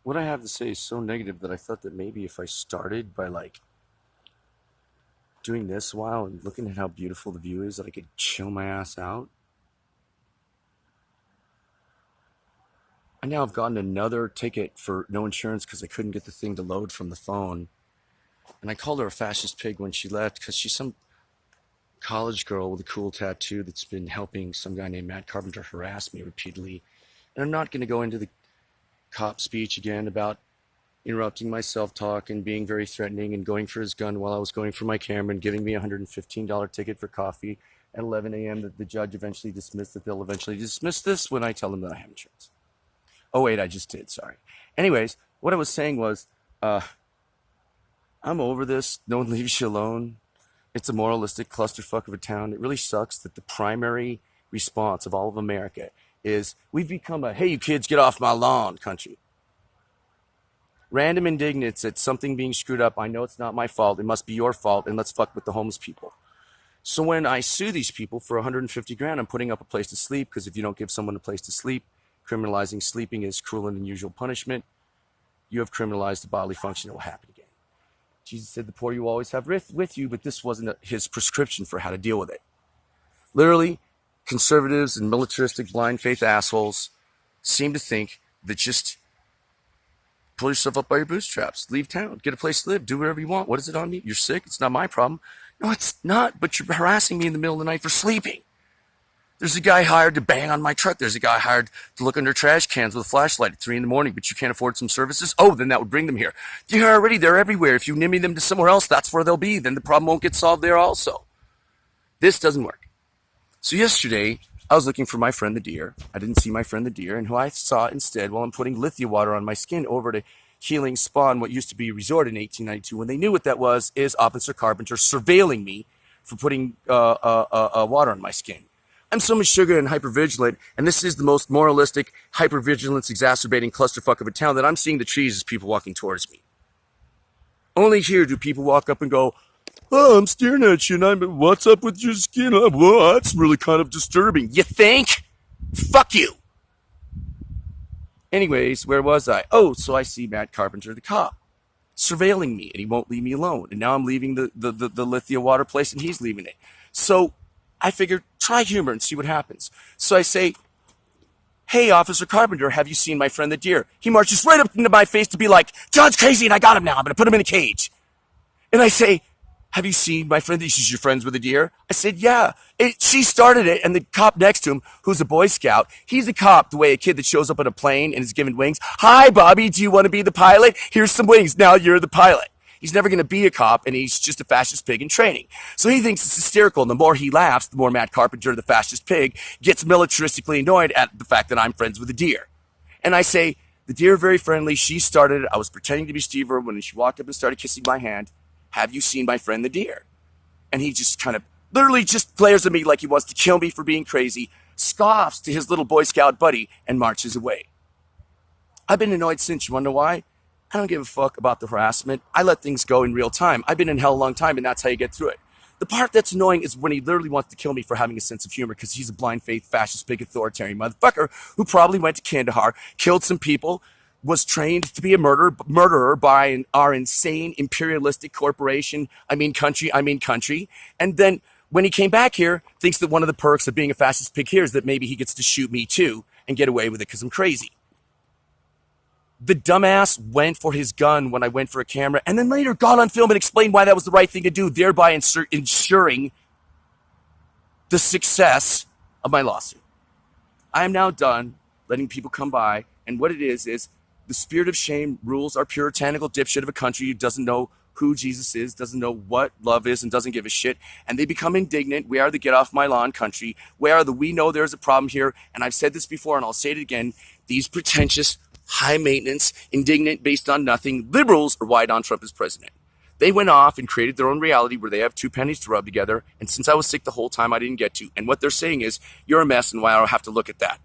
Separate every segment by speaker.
Speaker 1: what I have to say is so negative that I thought that maybe if I started by like doing this a while and looking at how beautiful the view is, that I could chill my ass out. I now have gotten another ticket for no insurance because I couldn't get the thing to load from the phone. And I called her a fascist pig when she left because she's some college girl with a cool tattoo that's been helping some guy named Matt Carpenter harass me repeatedly. And I'm not going to go into the cop speech again about interrupting my self-talk and being very threatening and going for his gun while I was going for my camera and giving me a $115 ticket for coffee at 11 a.m. that the judge eventually dismissed, that they'll eventually dismiss this when I tell them that I have insurance. Oh, wait, I just did. Sorry. Anyways, what I was saying was, I'm over this. No one leaves you alone. It's a moralistic clusterfuck of a town. It really sucks that the primary response of all of America is we've become a, hey, you kids, get off my lawn country. Random indignance at something being screwed up. I know it's not my fault. It must be your fault, and let's fuck with the homeless people. So when I sue these people for 150 grand, I'm putting up a place to sleep, because if you don't give someone a place to sleep, criminalizing sleeping is cruel and unusual punishment. You have criminalized the bodily function. It will happen again. Jesus said the poor you always have with you, but this wasn't his prescription for how to deal with it. Literally, conservatives and militaristic blind faith assholes seem to think that just pull yourself up by your bootstraps, leave town, get a place to live, do whatever you want. What is it on me? You're sick? It's not my problem. No, it's not, but you're harassing me in the middle of the night for sleeping. There's a guy hired to bang on my truck. There's a guy hired to look under trash cans with a flashlight at 3 a.m, but you can't afford some services? Oh, then that would bring them here. They're everywhere. If you nimmy them to somewhere else, that's where they'll be. Then the problem won't get solved there also. This doesn't work. So yesterday, I was looking for my friend the deer. I didn't see my friend the deer, and who I saw instead while I'm putting lithium water on my skin over to Healing Spa in what used to be a resort in 1892, when they knew what that was, is Officer Carpenter surveilling me for putting water on my skin. I'm so much sugar and hypervigilant, and this is the most moralistic, hypervigilance exacerbating clusterfuck of a town that I'm seeing the trees as people walking towards me. Only here do people walk up and go, oh, I'm staring at you, and what's up with your skin? Well, that's really kind of disturbing. You think? Fuck you. Anyways, where was I? Oh, so I see Matt Carpenter, the cop, surveilling me, and he won't leave me alone. And now I'm leaving the lithium water place, and he's leaving it. So I figured, try humor and see what happens. So I say, hey, Officer Carpenter, have you seen my friend the deer? He marches right up into my face to be like, John's crazy and I got him now. I'm going to put him in a cage. And I say, have you seen my friend? She's your friends with the deer? I said, yeah. She started it, and the cop next to him, who's a Boy Scout, he's a cop the way a kid that shows up in a plane and is given wings. Hi, Bobby, do you want to be the pilot? Here's some wings. Now you're the pilot. He's never going to be a cop, and he's just a fascist pig in training. So he thinks it's hysterical, and the more he laughs, the more Matt Carpenter, the fascist pig, gets militaristically annoyed at the fact that I'm friends with the deer. And I say, the deer are very friendly. She started it. I was pretending to be Steve Irwin when she walked up and started kissing my hand. Have you seen my friend the deer? And he just kind of literally just glares at me like he wants to kill me for being crazy, scoffs to his little Boy Scout buddy, and marches away. I've been annoyed since. You want to know why? I don't give a fuck about the harassment. I let things go in real time. I've been in hell a long time, and that's how you get through it. The part that's annoying is when he literally wants to kill me for having a sense of humor because he's a blind faith, fascist, big, authoritarian motherfucker who probably went to Kandahar, killed some people, was trained to be a murderer by our insane imperialistic corporation. I mean country. And then when he came back here, thinks that one of the perks of being a fascist pig here is that maybe he gets to shoot me too and get away with it because I'm crazy. The dumbass went for his gun when I went for a camera and then later got on film and explained why that was the right thing to do, thereby ensuring the success of my lawsuit. I am now done letting people come by, and what it is the spirit of shame rules our puritanical dipshit of a country who doesn't know who Jesus is, doesn't know what love is, and doesn't give a shit. And they become indignant. We are the get off my lawn country. We know there's a problem here. And I've said this before, and I'll say it again. These pretentious, high maintenance, indignant, based on nothing liberals are why Donald Trump is president. They went off and created their own reality where they have two pennies to rub together. And since I was sick the whole time, I didn't get to. And what they're saying is, you're a mess, and why I don't have to look at that.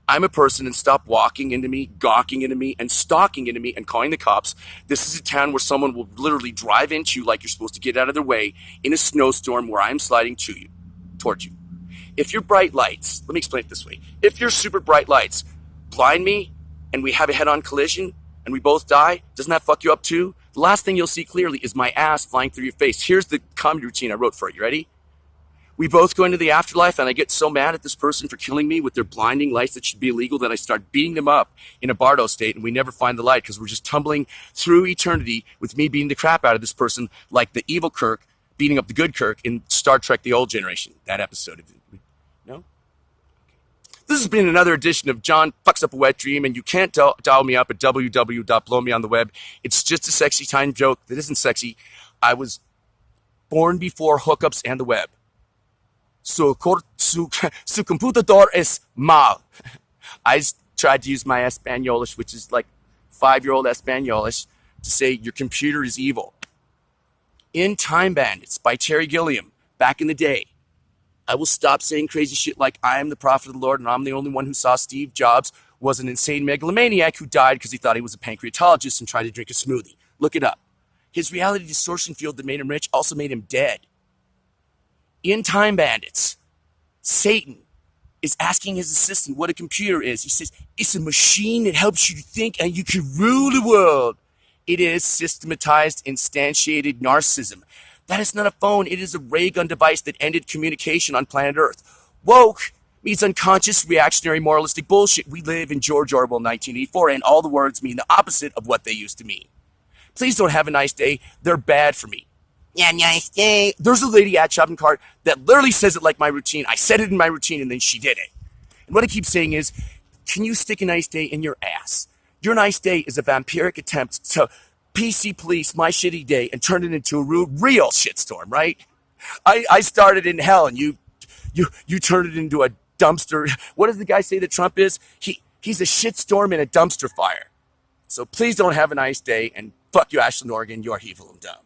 Speaker 1: I'm a person, and stop walking into me, gawking into me, and stalking into me and calling the cops. This is a town where someone will literally drive into you like you're supposed to get out of their way in a snowstorm where I'm sliding towards you. If your bright lights, let me explain it this way. If your super bright lights blind me and we have a head-on collision, and we both die, doesn't that fuck you up too? The last thing you'll see clearly is my ass flying through your face. Here's the comedy routine I wrote for it. You ready? We both go into the afterlife, and I get so mad at this person for killing me with their blinding lights that should be illegal that I start beating them up in a Bardo state, and we never find the light because we're just tumbling through eternity with me beating the crap out of this person like the evil Kirk beating up the good Kirk in Star Trek The Old Generation. That episode. No? This has been another edition of John Fucks Up a Wet Dream, and you can't dial me up at www.blowmeontheweb. It's just a sexy time joke that isn't sexy. I was born before hookups and the web. Su computador es mal. I tried to use my Espanolish, which is like 5-year-old Espanolish, to say your computer is evil. In Time Bandits by Terry Gilliam, back in the day, I will stop saying crazy shit like I am the prophet of the Lord and I'm the only one who saw Steve Jobs was an insane megalomaniac who died because he thought he was a pancreatologist and tried to drink a smoothie. Look it up. His reality distortion field that made him rich also made him dead. In Time Bandits, Satan is asking his assistant what a computer is. He says, it's a machine that helps you to think and you can rule the world. It is systematized, instantiated narcissism. That is not a phone. It is a ray gun device that ended communication on planet Earth. Woke means unconscious, reactionary, moralistic bullshit. We live in George Orwell 1984, and all the words mean the opposite of what they used to mean. Please don't have a nice day. They're bad for me. Yeah, nice day. There's a lady at shopping cart that literally says it like my routine. I said it in my routine, and then she did it. And what I keep saying is, can you stick a nice day in your ass? Your nice day is a vampiric attempt to PC police my shitty day and turn it into a real shitstorm, right? I started in hell, and you turned it into a dumpster. What does the guy say that Trump is? He's a shitstorm in a dumpster fire. So please don't have a nice day, and fuck you, Ashland, Oregon. You're evil and dumb.